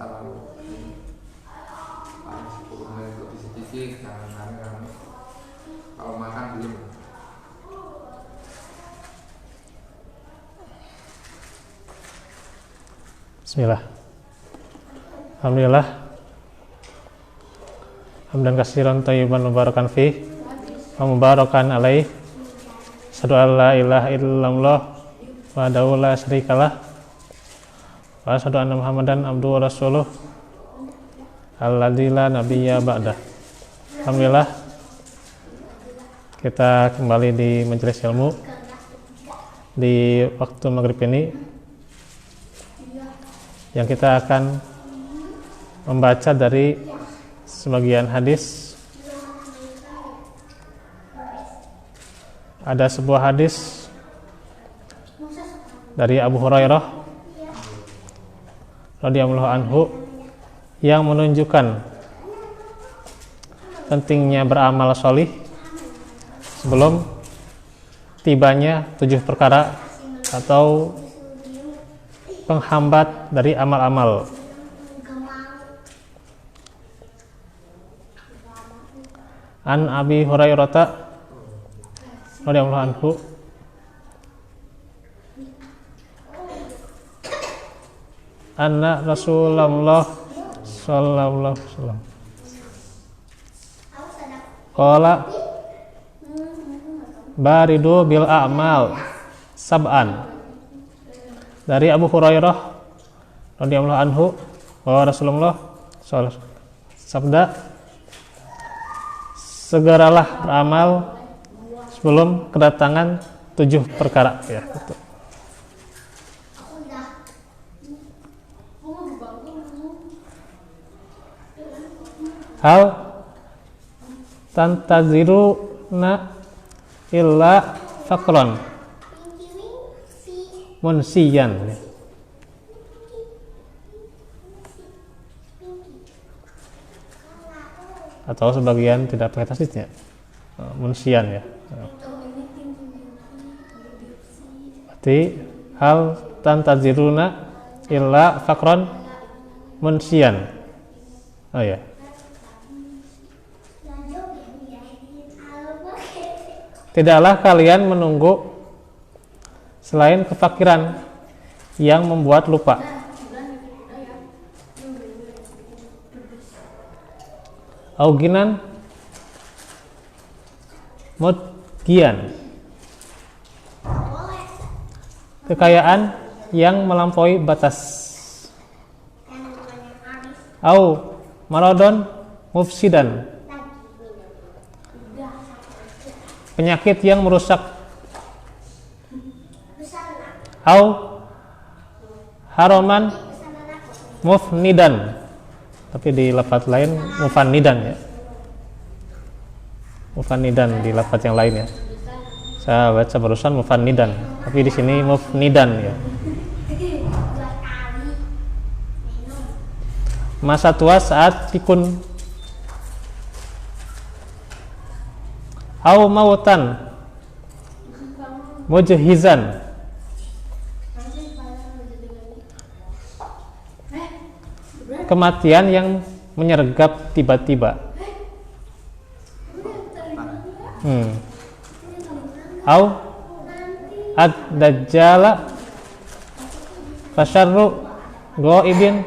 terlalu paling 10 menit lebih sedikit, jangan rame-rame. Kalau makan belum. Bismillah. Alhamdulillah. Hamdan katsiran thayyiban mubarakan fi wa mubarakan alaih. Asyhadu an la ilaha illallah wahdahu la syarikalah wa asyhadu anna Muhammadan abduhu wa rasuluh alladzi la nabiyya ba'dah. Alhamdulillah, kita kembali di majelis ilmu di waktu maghrib ini, yang kita akan membaca dari sebagian hadis. Ada sebuah hadis dari Abu Hurairah radhiyallahu anhu yang menunjukkan pentingnya beramal sholih sebelum tibanya 7 perkara atau penghambat dari amal-amal. An Abi Hurairah radhiyallahu anhu anna Rasulullah sallallahu alaihi wasallam qala baridu bil a'mal sab'an. Dari Abu Hurairah radhiyallahu anhu bahwa Rasulullah sallallahu alaihi wasallam sabda, segeralah beramal sebelum kedatangan 7 perkara, ya, gitu. Hal tantaziruna illa faqran munsiyan, ya. Atau sebagian tidak pakai tasdidnya, munsiyan, ya. Berarti hal tantaziruna illa faqran munsiyan. Oh ya. Tidaklah kalian menunggu selain kefakiran yang membuat lupa. Auginan mudgian, kekayaan yang melampaui batas. Au maradon mufsidan, penyakit yang merusak. Au haraman mufnidan, tapi di lafaz lain mufanidan, ya. Mufanidan di lafaz yang lain, ya. Saya baca barusan mufanidan, tapi di sini mufnidan, ya. Masa tua saat pikun. Au mautan mujhizan, kematian yang menyergap tiba-tiba. Au ad-dajjala fasyarru ghaibin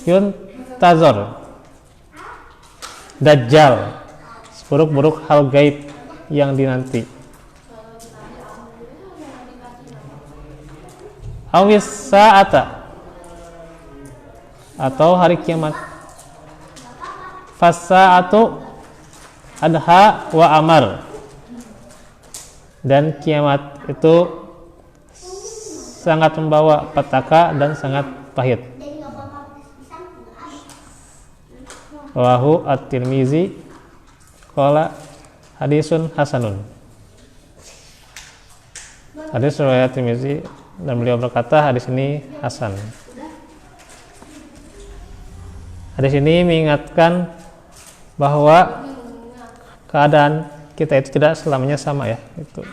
yuntazar. Dajjal, seburuk-buruk hal gaib yang dinanti. Awis sa'ata, atau hari kiamat. Fasa'atu adha wa amar, dan kiamat itu sangat membawa petaka dan sangat pahit. Rawahu at-Tirmizi qala hadisun hasanun. Hadis riwayat Tirmizi, dan beliau berkata hadis ini hasan. Hadis ini mengingatkan bahwa keadaan kita itu tidak selamanya sama, ya. Itu.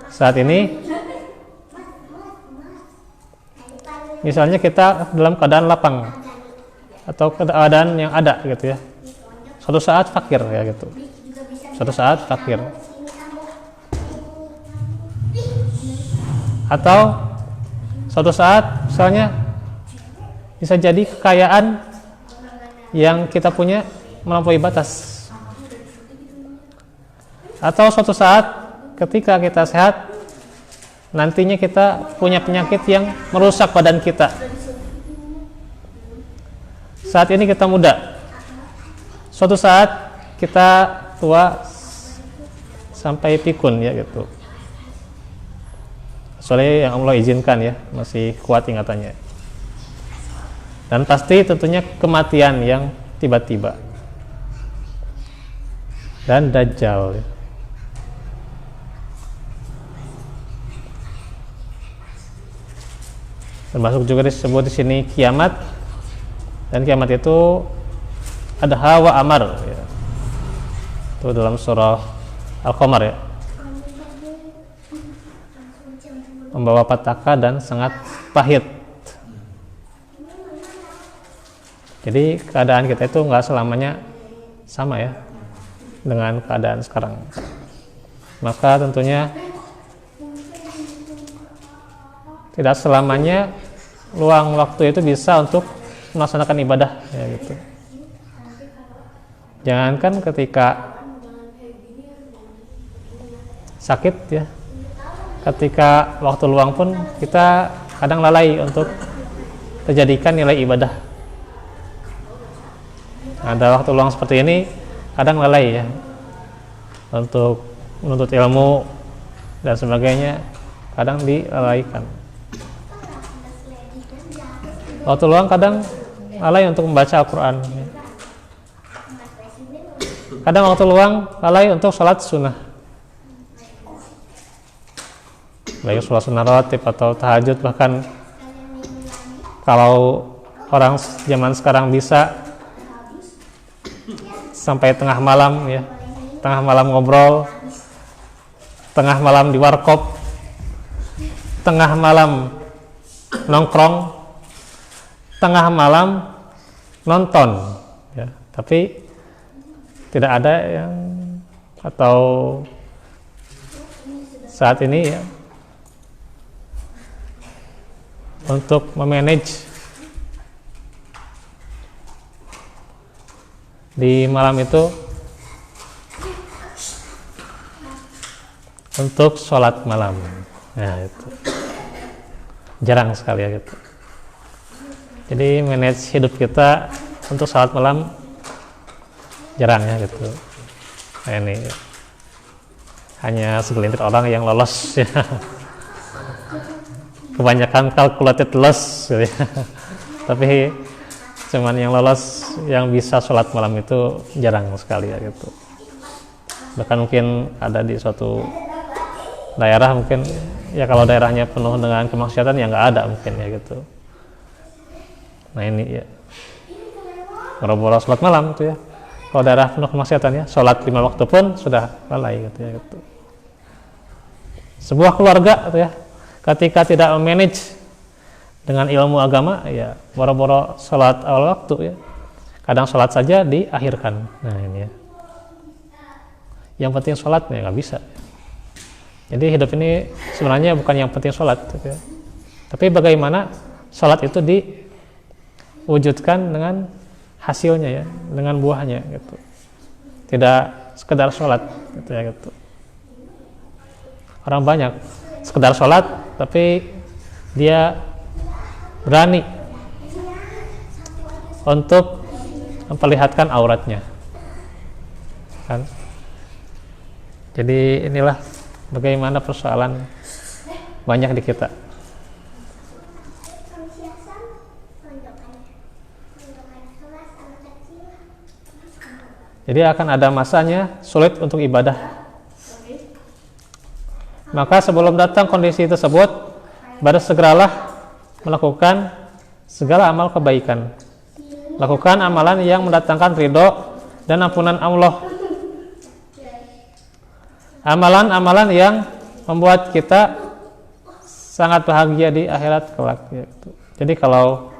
Saat ini misalnya kita dalam keadaan lapang atau keadaan yang ada gitu ya, suatu saat fakir ya gitu, suatu saat fakir, atau suatu saat misalnya bisa jadi kekayaan yang kita punya melampaui batas, atau suatu saat ketika kita sehat nantinya kita punya penyakit yang merusak badan kita. Saat ini kita muda, suatu saat kita tua sampai pikun ya gitu. Soalnya yang Allah izinkan ya, masih kuat ingatannya. Dan pasti tentunya kematian yang tiba-tiba dan dajjal ya. Termasuk juga disebut di sini kiamat, dan kiamat itu ada hawa amar ya. Itu dalam surah Al-Qamar ya, membawa petaka dan sangat pahit. Jadi keadaan kita itu nggak selamanya sama ya dengan keadaan sekarang. Maka tentunya tidak selamanya luang waktu itu bisa untuk melaksanakan ibadah ya gitu. Jangankan ketika sakit ya, ketika waktu luang pun kita kadang lalai untuk terjadikan nilai ibadah. Ada waktu luang seperti ini kadang lalai ya untuk menuntut ilmu dan sebagainya, kadang dilalaikan. Waktu luang kadang lalai untuk membaca Al-Quran ya. Kadang waktu luang lalai untuk sholat sunnah, baik sholat sunnah rawatib atau tahajud. Bahkan kalau orang zaman sekarang bisa sampai tengah malam ya, tengah malam ngobrol, tengah malam di warkop, tengah malam nongkrong, tengah malam nonton ya, tapi tidak ada yang atau saat ini ya untuk memanage di malam itu untuk sholat malam. Nah itu jarang sekali ya gitu. Jadi manage hidup kita untuk sholat malam jarang ya gitu. Nah, ini hanya segelintir orang yang lolos ya. Kebanyakan calculated loss gitu ya. Tapi cuman yang lolos yang bisa sholat malam itu jarang sekali ya gitu. Bahkan mungkin ada di suatu daerah, mungkin ya kalau daerahnya penuh dengan kemaksiatan ya nggak ada mungkin ya gitu. Nah ini ya boro-boro sholat malam gitu ya. Kalau daerah penuh kemaksiatan ya, sholat 5 waktu pun sudah lalai gitu ya gitu. Sebuah keluarga gitu ya, ketika tidak memanage dengan ilmu agama ya boro-boro sholat awal waktu ya, kadang sholat saja diakhirkan. Nah ini ya, yang penting sholat ya nggak bisa. Jadi hidup ini sebenarnya bukan yang penting sholat gitu ya, tapi bagaimana sholat itu diwujudkan dengan hasilnya ya, dengan buahnya gitu. Tidak sekedar sholat gitu ya gitu. Orang banyak sekedar sholat tapi dia berani untuk memperlihatkan auratnya kan. Jadi inilah bagaimana persoalan banyak di kita. Jadi akan ada masanya sulit untuk ibadah. Maka sebelum datang kondisi tersebut, segeralah melakukan segala amal kebaikan. Lakukan amalan yang mendatangkan ridho dan ampunan Allah. Amalan-amalan yang membuat kita sangat bahagia di akhirat kelak. Jadi kalau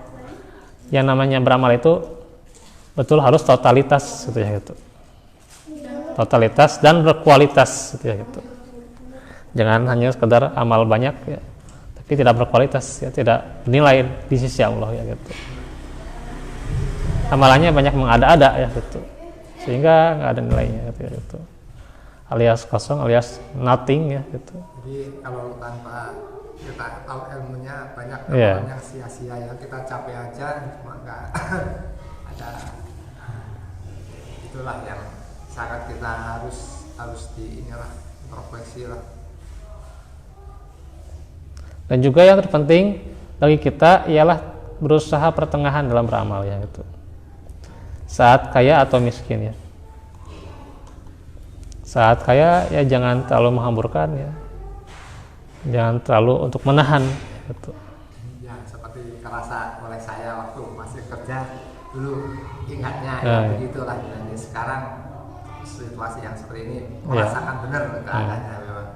yang namanya beramal itu betul harus totalitas gitu ya gitu. Totalitas dan berkualitas gitu ya gitu. Jangan hanya sekedar amal banyak ya, tapi tidak berkualitas ya, tidak bernilai di sisi Allah ya gitu. Amalannya banyak mengada-ada ya gitu. Sehingga nggak ada nilainya gitu ya gitu. Alias kosong, alias nothing ya gitu. Jadi kalau tanpa kita tahu ilmunya banyak Iya. yang sia-sia ya, kita capek aja cuma nggak ada. Itulah yang sangat kita harus di inilah introspeksi lah. Dan juga yang terpenting bagi kita ialah berusaha pertengahan dalam beramal ya gitu. Saat kaya atau miskin ya. Saat kaya ya jangan terlalu menghamburkan ya. Jangan terlalu untuk menahan gitu. Ya seperti kerasa oleh saya waktu masih kerja dulu, ingatnya Ya. begitulah. Dan sekarang situasi yang seperti ini Ya. merasakan benar keadaannya memang.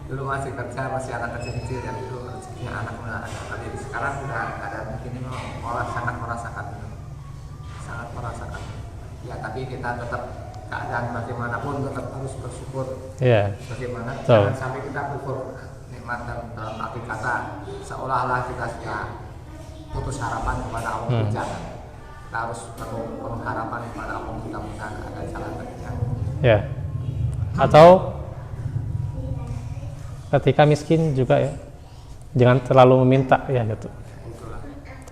Dulu masih kerja, masih anak kecil dan dulu rezekinya anak muda. Tapi sekarang udah keadaan begini malah sangat merasakan benar. Sangat merasakan. Ya tapi kita tetap keadaan bagaimanapun tetap harus bersyukur. Ya. Bagaimana Betul. jangan sampai kita kufur nikmat dalam arti kata seolah-olah kita sudah putus harapan kepada Allah. Jangan. Kita harus penuh harapan kepada Allah, mudah-mudahan ada jalan baiknya. Ya. Atau ketika miskin juga ya, jangan terlalu meminta ya gitu. Itulah.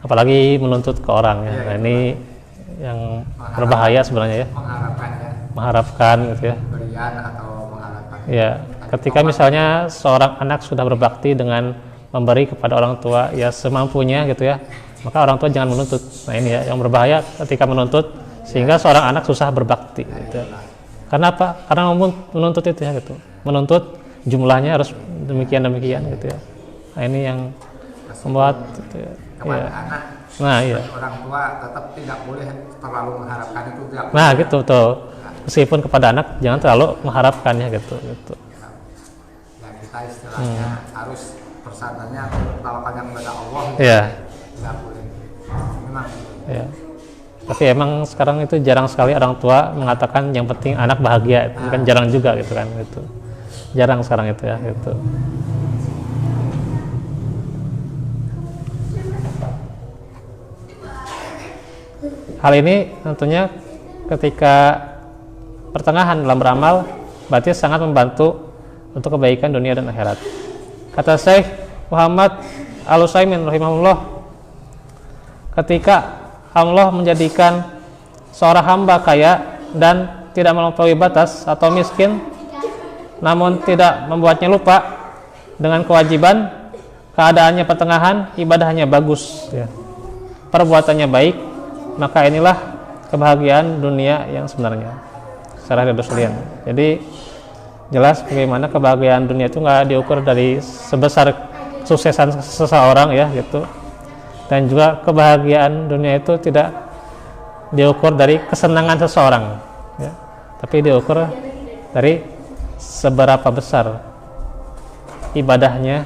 Apalagi menuntut ke orang ya. Ya, Nah, ini yang berbahaya sebenarnya ya. Mengharapkan ya Mengharapkan gitu ya. berian atau mengharapkan. Ya, ketika misalnya seorang anak sudah berbakti dengan memberi kepada orang tua ya semampunya gitu ya, maka orang tua jangan menuntut. Nah ini ya yang berbahaya ketika menuntut sehingga seorang anak susah berbakti gitu. Karena apa? Karena menuntut itu ya gitu. Menuntut jumlahnya harus demikian gitu ya. Nah ini yang membuat gitu ya. Kepada Ya. anak, Nah iya. orang tua tetap tidak boleh terlalu mengharapkan itu. Tidak Nah boleh. gitu tuh. Meskipun kepada anak jangan terlalu mengharapkannya gitu. Ya kita istilahnya harus bersandarnya bertawakalnya kepada Allah. Iya. Tidak boleh. Memang. Ya. Tapi emang sekarang itu jarang sekali orang tua mengatakan yang penting anak bahagia. Itu kan jarang juga gitu kan gitu. Jarang sekarang itu ya gitu. Hal ini tentunya ketika pertengahan dalam beramal berarti sangat membantu untuk kebaikan dunia dan akhirat. Kata Syekh Muhammad Al-Utsaimin rahimahullah, ketika Allah menjadikan seorang hamba kaya dan tidak melampaui batas atau miskin, namun tidak membuatnya lupa dengan kewajiban, keadaannya pertengahan, ibadahnya bagus, ya. Perbuatannya baik, maka inilah kebahagiaan dunia yang sebenarnya. Secara redukslian. Jadi jelas bagaimana kebahagiaan dunia itu nggak diukur dari sebesar suksesan seseorang ya gitu. Dan juga kebahagiaan dunia itu tidak diukur dari kesenangan seseorang ya. Tapi diukur dari seberapa besar ibadahnya,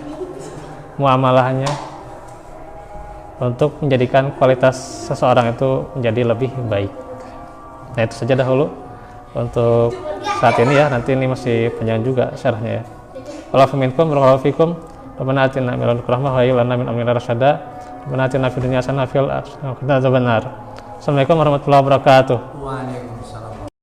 muamalahnya untuk menjadikan kualitas seseorang itu menjadi lebih baik. Nah itu saja dahulu untuk saat ini ya, nanti ini masih panjang juga syarahnya ya. Wallaahu minkum warahmatullahi fikum. Rabbana atina min ladunka rahmah wa hab lana min amrina rasyada. Rabbana atina fid dunya hasanah wa fil akhirati hasanah wa qina adzabannar. Assalamualaikum warahmatullahi wabarakatuh.